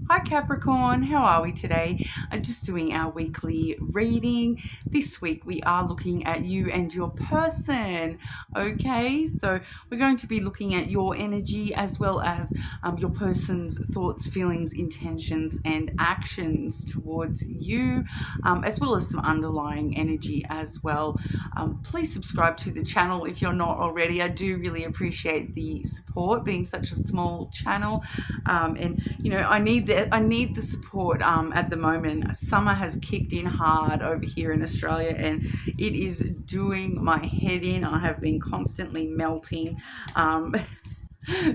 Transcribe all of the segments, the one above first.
Hi Capricorn, how are we today? Just doing our weekly reading. This week we are looking at you and your person. Okay, so we're going to be looking at your energy as well as your person's thoughts, feelings, intentions, and actions towards you, as well as some underlying energy as well. Please subscribe to the channel if you're not already. I do really appreciate the support, being such a small channel, and I need the support at the moment. Summer has kicked in hard over here in Australia, and it is doing my head in. I have been constantly melting.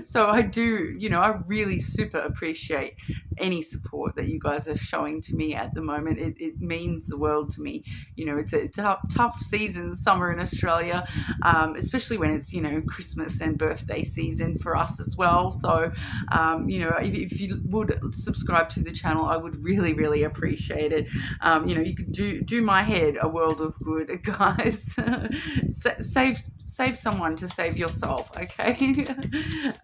So I do, I really super appreciate any support that you guys are showing to me at the moment. It means the world to me. It's a tough season, summer in Australia, especially when it's, Christmas and birthday season for us as well. So, if you would subscribe to the channel, I would really, really appreciate it. You could do my head a world of good, guys. Save someone to save yourself, okay?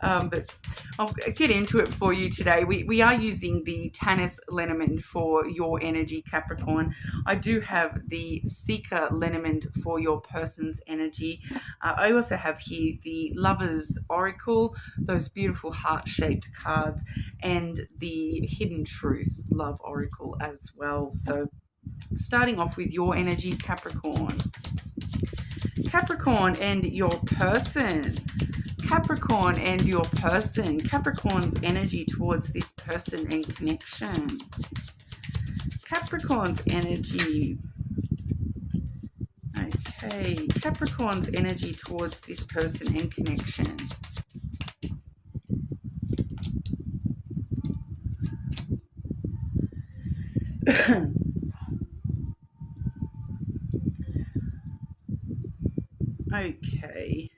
But I'll get into it for you today. We are using the Tanis lenormand for your energy, Capricorn. I do have the Seeker lenormand for your person's energy. I also have here the Lover's Oracle, those beautiful heart-shaped cards, and the Hidden Truth Love Oracle as well. So starting off with your energy, Capricorn. Capricorn and your person. Capricorn and your person. Capricorn's energy towards this person and connection. Capricorn's energy. Okay. Capricorn's energy towards this person and connection. Okay.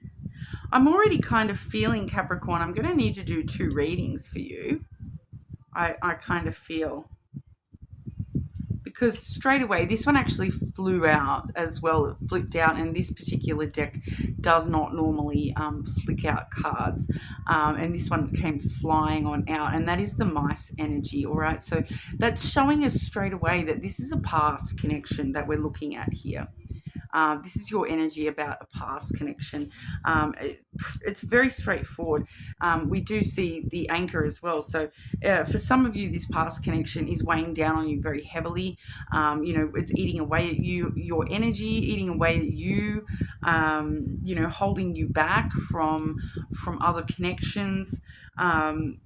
I'm already kind of feeling, Capricorn, I'm going to need to do 2 readings for you. I kind of feel. Because straight away, this one actually flew out as well. It flipped out, and this particular deck does not normally flick out cards. And this one came flying on out, and that is the mice energy, all right? So that's showing us straight away that this is a past connection that we're looking at here. This is your energy about a past connection. It's very straightforward. We do see the anchor as well. So for some of you, this past connection is weighing down on you very heavily. It's eating away at you, your energy, eating away at you, holding you back from other connections.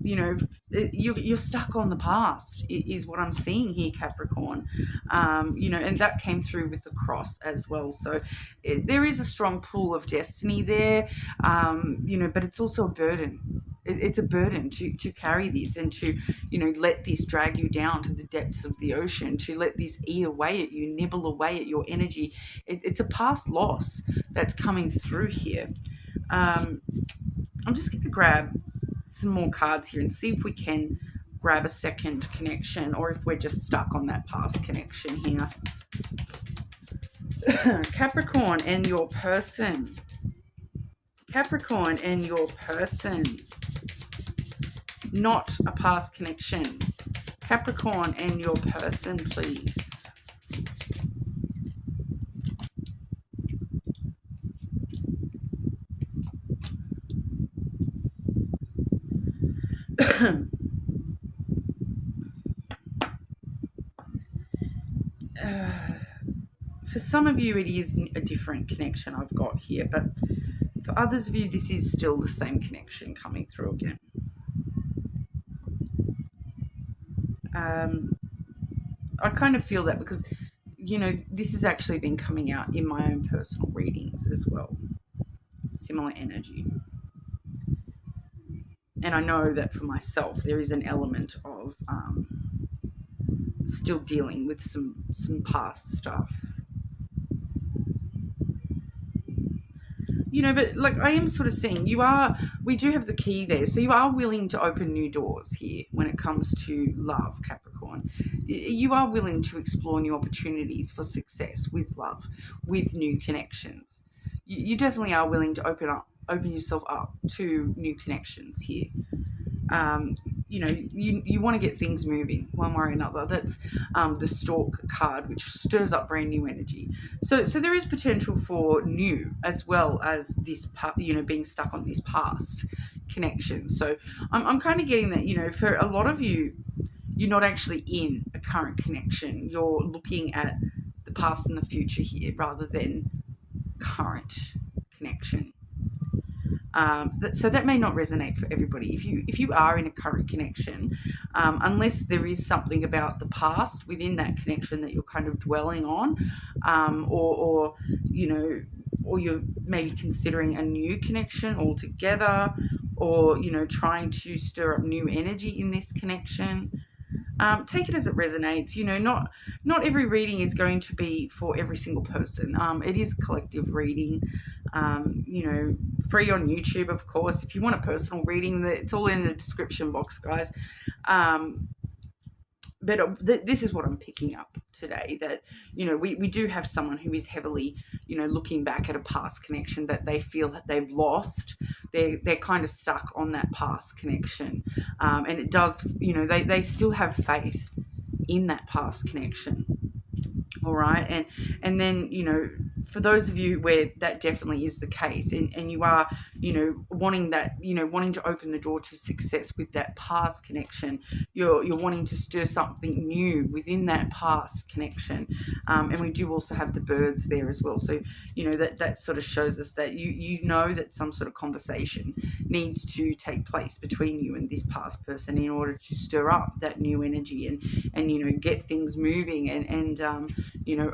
You're stuck on the past is what I'm seeing here, Capricorn. And that came through with the cross as well. So there is a strong pull of destiny there, but it's also a burden. It's a burden to carry this and to, let this drag you down to the depths of the ocean, to let this eat away at you, nibble away at your energy. It's a past loss that's coming through here. I'm just going to grab some more cards here and see if we can grab a second connection, or if we're just stuck on that past connection here. Capricorn and your person. Capricorn and your person. Not a past connection. Capricorn and your person, please. For some of you, it is a different connection I've got here, but for others of you, this is still the same connection coming through again. I kind of feel that because, this has actually been coming out in my own personal readings as well. Similar energy. And I know that for myself, there is an element of still dealing with some past stuff. But like I am sort of seeing we do have the key there. So you are willing to open new doors here when it comes to love, Capricorn. You are willing to explore new opportunities for success with love, with new connections. You definitely are willing to open yourself up to new connections here. you want to get things moving one way or another. That's the Stork card, which stirs up brand new energy. So there is potential for new as well as this being stuck on this past connection. So I'm kind of getting that, for a lot of you, you're not actually in a current connection. You're looking at the past and the future here rather than current connection. So that may not resonate for everybody. If you are in a current connection, unless there is something about the past within that connection that you're kind of dwelling on, or you're maybe considering a new connection altogether, or trying to stir up new energy in this connection. Take it as it resonates. Not every reading is going to be for every single person. It is collective reading. Free on YouTube, of course. If you want a personal reading, it's all in the description box, guys. But this is what I'm picking up today, that, we do have someone who is heavily, looking back at a past connection that they feel that they've lost. They're kind of stuck on that past connection. And it does, they still have faith in that past connection. All right. And then, for those of you where that definitely is the case, and you are, wanting to open the door to success with that past connection, you're wanting to stir something new within that past connection. And we do also have the birds there as well. So, that sort of shows us that you know that some sort of conversation needs to take place between you and this past person in order to stir up that new energy and get things moving and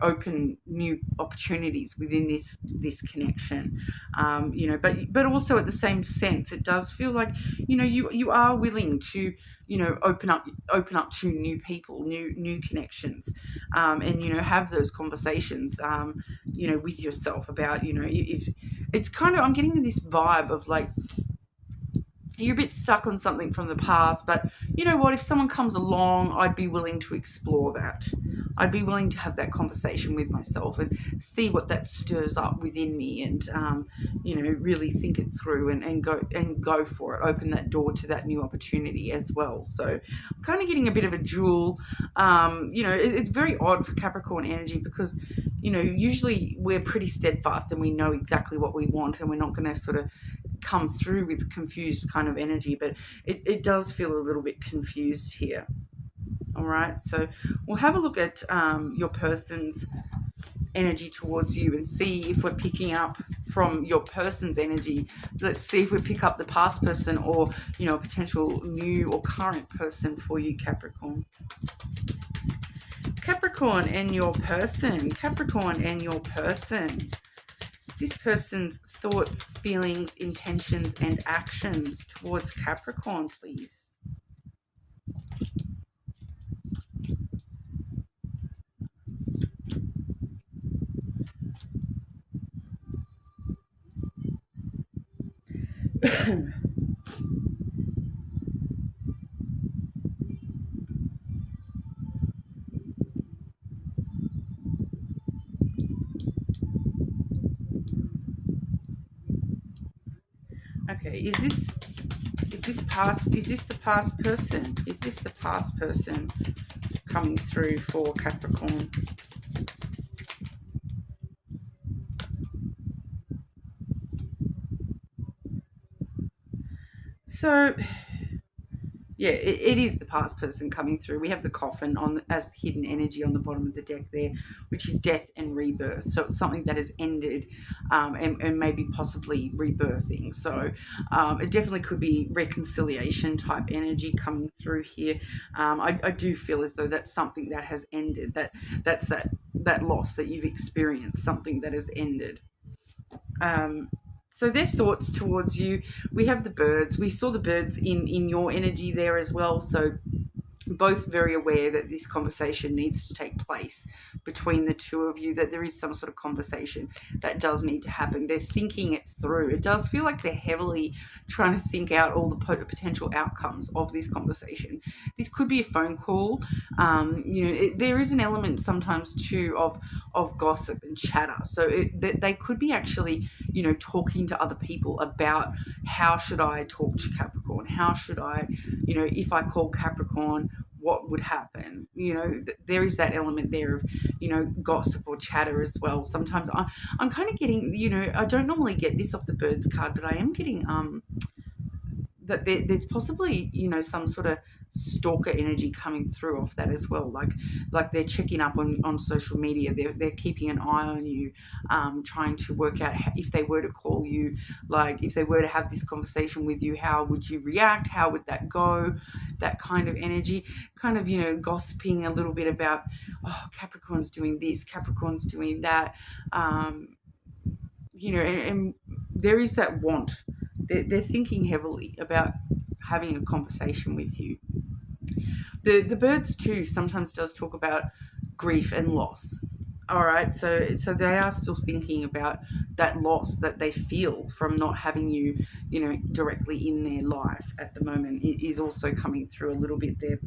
open new opportunities within this connection. But also at the same sense, it does feel like, you are willing to, open up to new people, new connections, and, have those conversations, with yourself about, if it's kind of, I'm getting this vibe of like, you're a bit stuck on something from the past, but you know what, if someone comes along, I'd be willing to explore that. I'd be willing to have that conversation with myself and see what that stirs up within me, and really think it through and go for it, open that door to that new opportunity as well. So I'm kind of getting a bit of a dual, it's very odd for Capricorn energy, because usually we're pretty steadfast and we know exactly what we want, and we're not going to sort of come through with confused kind of energy, but it does feel a little bit confused here. All right, so we'll have a look at your person's energy towards you and see if we're picking up from your person's energy. Let's see if we pick up the past person or a potential new or current person for you, Capricorn. Capricorn and your person. Capricorn and your person. This person's thoughts, feelings, intentions, and actions towards Capricorn, please. Okay, is this the past person? Is this the past person coming through for Capricorn? So yeah, it is the past person coming through. We have the coffin as the hidden energy on the bottom of the deck there, which is death and rebirth. So it's something that has ended, and maybe possibly rebirthing. So it definitely could be reconciliation type energy coming through here. I do feel as though that's something that has ended. That's that loss that you've experienced, something that has ended. So their thoughts towards you, we have the birds. We saw the birds in your energy there as well. So both very aware that this conversation needs to take place between the two of you, that there is some sort of conversation that does need to happen. They're thinking it through. It does feel like they're heavily trying to think out all the potential outcomes of this conversation. This could be a phone call. There is an element sometimes too of gossip and chatter. So they could be actually, talking to other people about, how should I talk to Capricorn? how should I, if I call Capricorn, what would happen? There is that element there of, gossip or chatter as well. Sometimes I'm kind of getting, I don't normally get this off the birds card, but I am getting that there's possibly, some sort of stalker energy coming through off that as well. Like they're checking up on social media. They're keeping an eye on you, trying to work out if they were to call you, like if they were to have this conversation with you, how would you react? How would that go? That kind of energy, kind of, gossiping a little bit about, oh, Capricorn's doing this, Capricorn's doing that. And there is that want. They're thinking heavily about having a conversation with you. The birds too sometimes does talk about grief and loss. All right, so they are still thinking about that loss that they feel from not having you, directly in their life at the moment. It is also coming through a little bit there.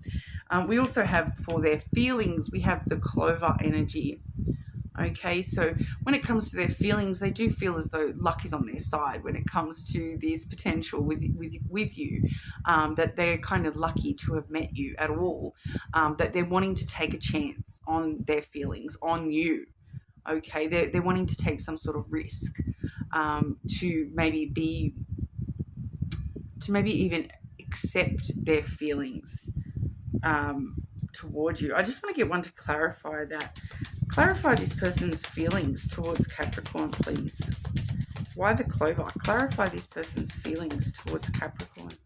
We also have, for their feelings, we have the clover energy. Okay, so when it comes to their feelings, they do feel as though luck is on their side when it comes to this potential with you, that they're kind of lucky to have met you at all, that they're wanting to take a chance on their feelings, on you. Okay, they're wanting to take some sort of risk, to maybe even accept their feelings, towards you. I just want to get one to clarify that. Clarify this person's feelings towards Capricorn, please. Why the clover? Clarify this person's feelings towards Capricorn.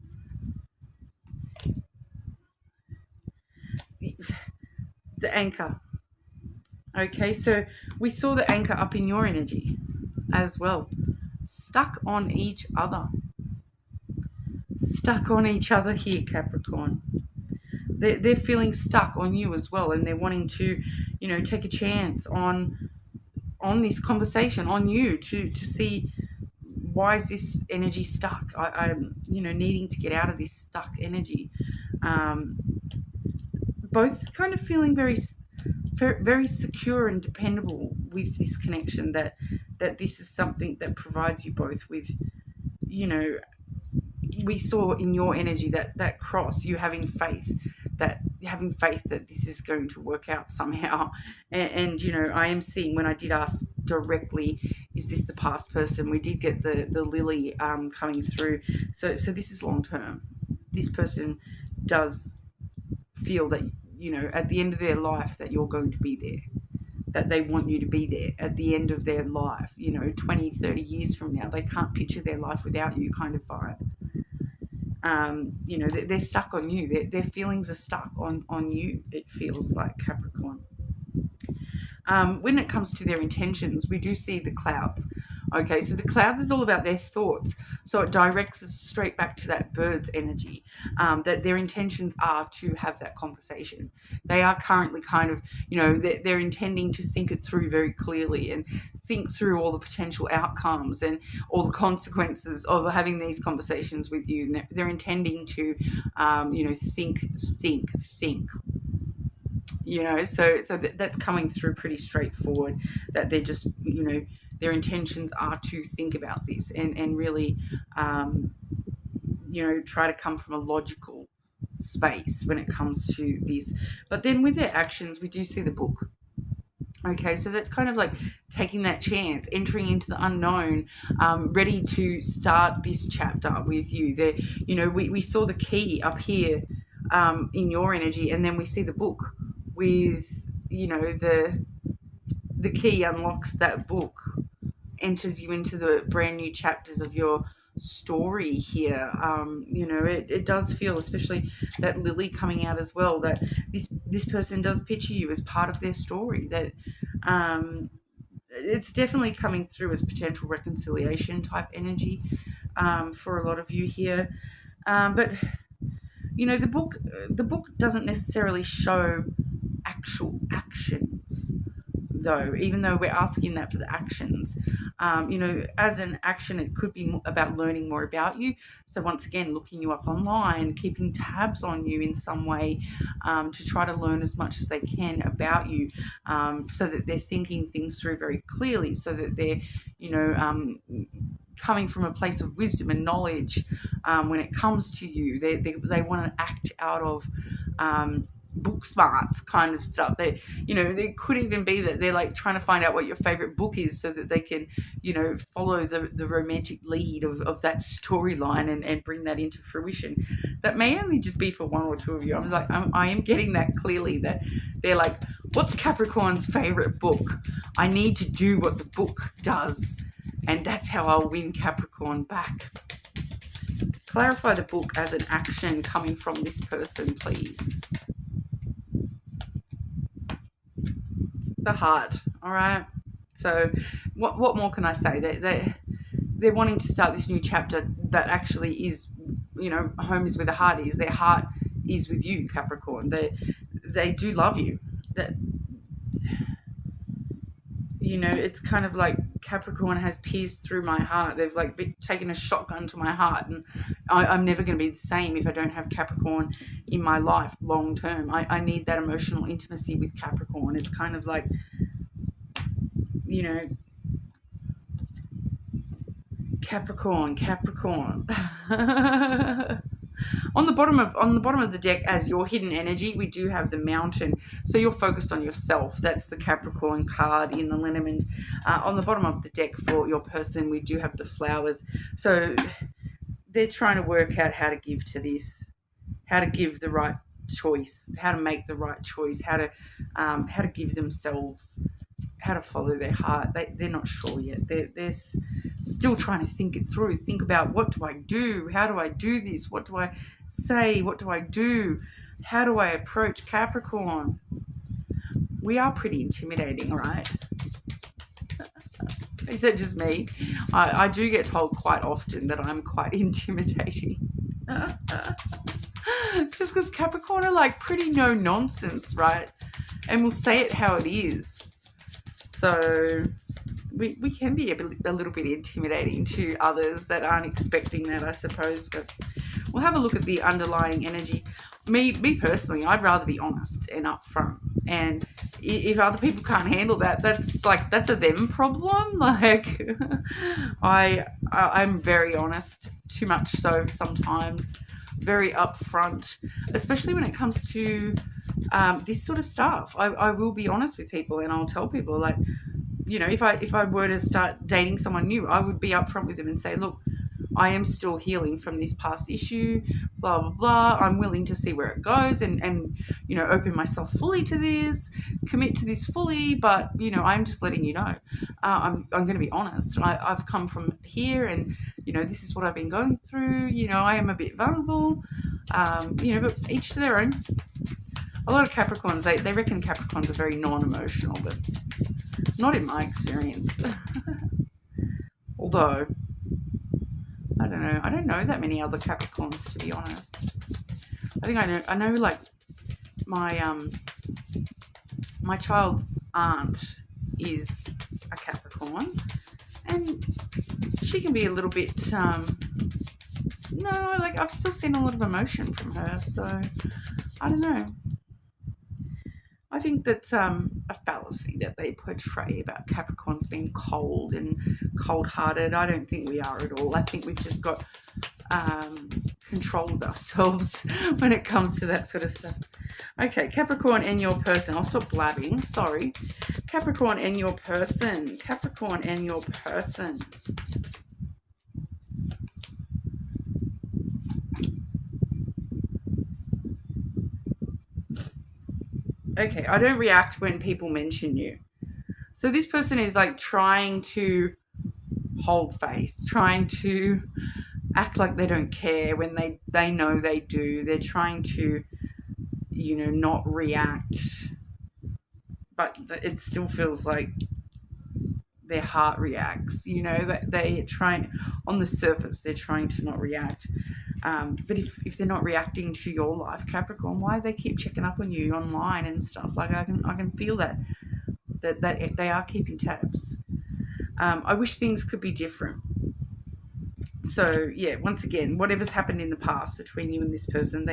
The anchor. Okay, so we saw the anchor up in your energy as well. Stuck on each other. Stuck on each other here, Capricorn. They're feeling stuck on you as well, and they're wanting to, take a chance on this conversation, on you, to see why is this energy stuck. I'm needing to get out of this stuck energy. Both kind of feeling very, very secure and dependable with this connection. That this is something that provides you both with, we saw in your energy that cross, you having faith that this is going to work out somehow. And I am seeing, when I did ask directly, is this the past person, we did get the lily coming through. So this is long term. This person does feel that, at the end of their life, that you're going to be there, that they want you to be there at the end of their life, 20, 30 years from now. They can't picture their life without you, kind of vibe. They're stuck on you. Their feelings are stuck on you, it feels like, Capricorn. When it comes to their intentions, we do see the clouds. Okay, so the clouds is all about their thoughts. So it directs us straight back to that bird's energy, that their intentions are to have that conversation. They are currently kind of, they're intending to think it through very clearly and think through all the potential outcomes and all the consequences of having these conversations with you. And they're intending to, think. So that's coming through pretty straightforward, that they're just, their intentions are to think about this and really, try to come from a logical space when it comes to this. But then with their actions, we do see the book. Okay, so that's kind of like taking that chance, entering into the unknown, ready to start this chapter with you. We saw the key up here, in your energy, and then we see the book with, the key unlocks that book, enters you into the brand new chapters of your story here. It does feel, especially that lily coming out as well, that this person does picture you as part of their story, that it's definitely coming through as potential reconciliation type energy, for a lot of you here. But the book doesn't necessarily show actual actions, though, even though we're asking that for the actions. As an action, it could be about learning more about you. So once again, looking you up online, keeping tabs on you in some way, to try to learn as much as they can about you, so that they're thinking things through very clearly, so that they're, coming from a place of wisdom and knowledge when it comes to you. They want to act out of book smarts kind of stuff. They, you know, they could even be that they're like trying to find out what your favorite book is so that they can, you know, follow the romantic lead of that storyline and bring that into fruition. That may only just be for one or two of you. I am getting that clearly, that they're like, what's Capricorn's favorite book? I need to do what the book does, and that's how I'll win Capricorn back. Clarify the book as an action coming from this person, please. The heart. All right. So what more can I say? They're wanting to start this new chapter that actually is, you know, home is where the heart is. Their heart is with you, Capricorn. They do love you. That, you know, it's kind of like Capricorn has pierced through my heart. They've like taken a shotgun to my heart, and I'm never going to be the same if I don't have Capricorn in my life long term. I need that emotional intimacy with Capricorn. It's kind of like, you know, Capricorn. On the bottom of the deck, as your hidden energy, we do have the Mountain. So you're focused on yourself. That's the Capricorn card in the Lenormand. On the bottom of the deck for your person, we do have the Flowers. So they're trying to work out how to give to this, how to give the right choice, how to make the right choice, how to give themselves, how to follow their heart. They're not sure yet. They're still trying to think it through. Think about, what do I do? How do I do this? What do I say? What do I do? How do I approach Capricorn? We are pretty intimidating, right? Is it just me? I do get told quite often that I'm quite intimidating. It's just because Capricorn are like pretty no nonsense, right? And we'll say it how it is. So we can be a little bit intimidating to others that aren't expecting that, I suppose. But we'll have a look at the underlying energy. Me personally, I'd rather be honest and upfront. And if other people can't handle that, that's a them problem. Like, I'm very honest, too much so sometimes, very upfront, especially when it comes to this sort of stuff. I will be honest with people, and I'll tell people, like, you know, if I were to start dating someone new, I would be upfront with them and say, look, I am still healing from this past issue, blah, blah, blah. I'm willing to see where it goes and you know, open myself fully to this, commit to this fully, but, you know, I'm just letting you know. I'm going to be honest. I've come from here, and, you know, this is what I've been going through. You know, I am a bit vulnerable, you know, but each to their own. A lot of Capricorns, they reckon Capricorns are very non-emotional, but not in my experience. Although, I don't know. I don't know that many other Capricorns, to be honest. I think I know like my my child's aunt is a Capricorn, and she can be a little bit no, like, I've still seen a lot of emotion from her, so I don't know. I think that's a fallacy that they portray about Capricorns being cold and cold-hearted. I don't think we are at all. I think we've just got controlled ourselves when it comes to that sort of stuff. Okay, Capricorn and your person. I'll stop blabbing. Sorry. Capricorn and your person. Capricorn and your person. Okay, I don't react when people mention you. So this person is like trying to hold face, trying to act like they don't care when they know they do. They're trying to, you know, not react, but it still feels like their heart reacts, you know, that they're trying, on the surface, they're trying to not react. But if they're not reacting to your life, Capricorn, why do they keep checking up on you online and stuff? Like, I can feel that they are keeping tabs. I wish things could be different. So yeah, once again, whatever's happened in the past between you and this person,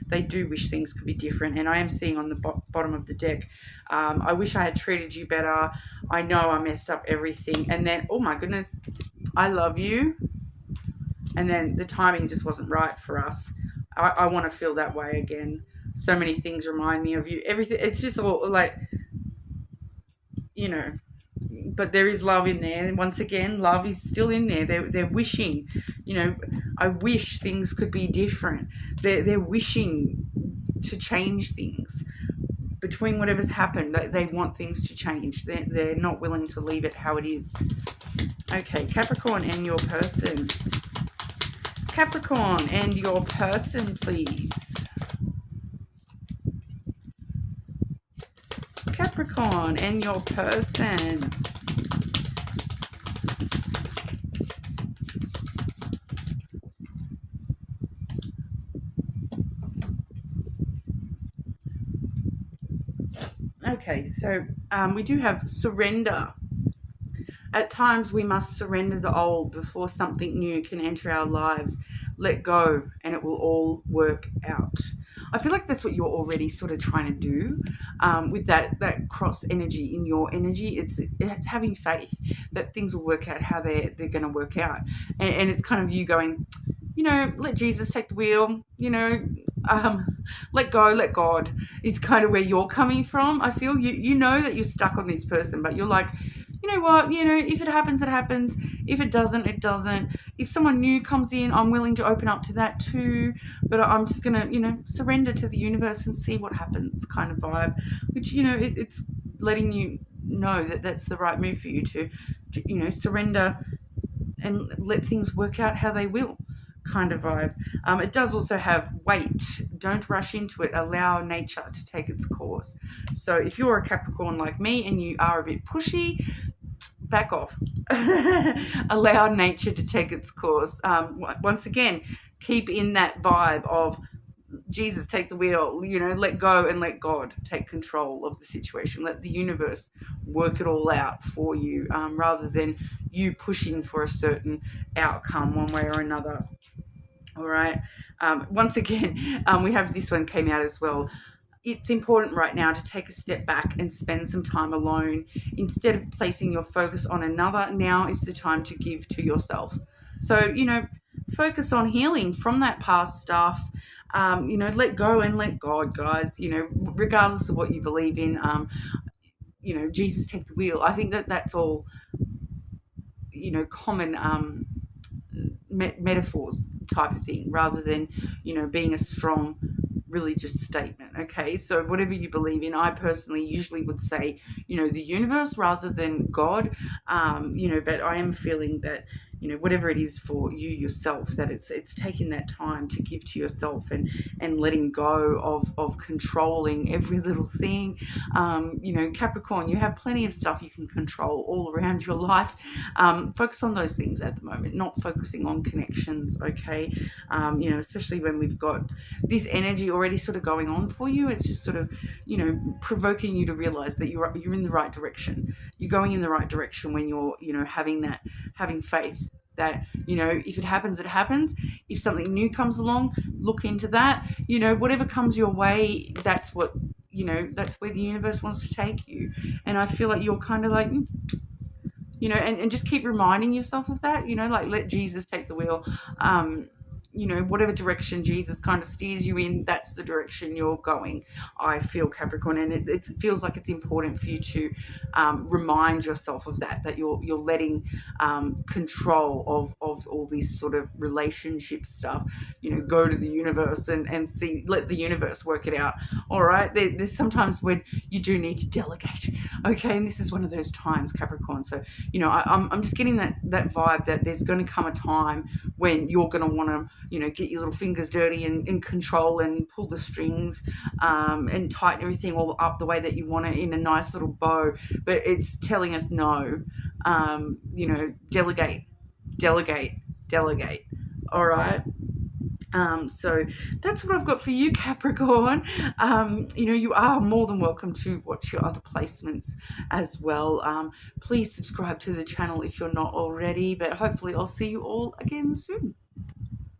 they do wish things could be different. And I am seeing on the bottom of the deck, I wish I had treated you better. I know I messed up everything. And then, oh my goodness, I love you. And then the timing just wasn't right for us. I want to feel that way again. So many things remind me of you. Everything, it's just all like, you know, but there is love in there. And once again, love is still in there. They're wishing, you know, I wish things could be different. They're wishing to change things. Between whatever's happened, they want things to change. They're not willing to leave it how it is. Okay, Capricorn and your person. Capricorn and your person, please. Capricorn and your person. Okay, so we do have surrender. At times we must surrender the old before something new can enter our lives. Let go and it will all work out. I feel like that's what you're already sort of trying to do with that cross energy in your energy. It's having faith that things will work out how they're going to work out. And it's kind of you going, you know, let Jesus take the wheel, you know, let go, let God is kind of where you're coming from. I feel you know that you're stuck on this person, but you're like, you know what, you know, if it happens, it happens. If it doesn't, it doesn't. If someone new comes in, I'm willing to open up to that too. But I'm just going to, you know, surrender to the universe and see what happens kind of vibe, which, you know, it's letting you know that that's the right move for you to you know, surrender and let things work out how they will kind of vibe. It does also have wait. Don't rush into it. Allow nature to take its course. So if you're a Capricorn like me and you are a bit pushy, back off. Allow nature to take its course. Once again, keep in that vibe of Jesus, take the wheel, you know, let go and let God take control of the situation. Let the universe work it all out for you, rather than you pushing for a certain outcome one way or another. All right. Once again, we have this one came out as well. It's important right now to take a step back and spend some time alone. Instead of placing your focus on another, now is the time to give to yourself. So, you know, focus on healing from that past stuff. You know, let go and let God, guys. You know, regardless of what you believe in, you know, Jesus take the wheel. I think that's all, you know, common metaphors type of thing, rather than, you know, being a strong religious statement. Okay, so whatever you believe in, I personally usually would say, you know, the universe rather than God. You know, but I am feeling that, you know, whatever it is for you yourself, that it's taking that time to give to yourself and letting go of controlling every little thing. You know, Capricorn, you have plenty of stuff you can control all around your life. Focus on those things at the moment, not focusing on connections. Okay, you know, especially when we've got this energy already sort of going on for you. It's just sort of, you know, provoking you to realize that you're in the right direction. You're going in the right direction when you're, you know, having faith that, you know, if it happens, it happens. If something new comes along, look into that. You know, whatever comes your way, that's what, you know, that's where the universe wants to take you. And I feel like you're kind of like, you know, and just keep reminding yourself of that, you know, like let Jesus take the wheel. You know, whatever direction Jesus kind of steers you in, that's the direction you're going. I feel, Capricorn, and it feels like it's important for you to remind yourself of that you're letting control of all this sort of relationship stuff, you know, go to the universe and see, let the universe work it out. All right, there's sometimes when you do need to delegate. Okay, and this is one of those times, Capricorn. So, you know, I'm just getting that vibe that there's going to come a time when you're going to want to, you know, get your little fingers dirty and control and pull the strings, and tighten everything all up the way that you want it in a nice little bow. But it's telling us no. You know, delegate. All right. So that's what I've got for you, Capricorn. You know, you are more than welcome to watch your other placements as well. Please subscribe to the channel if you're not already, but hopefully I'll see you all again soon.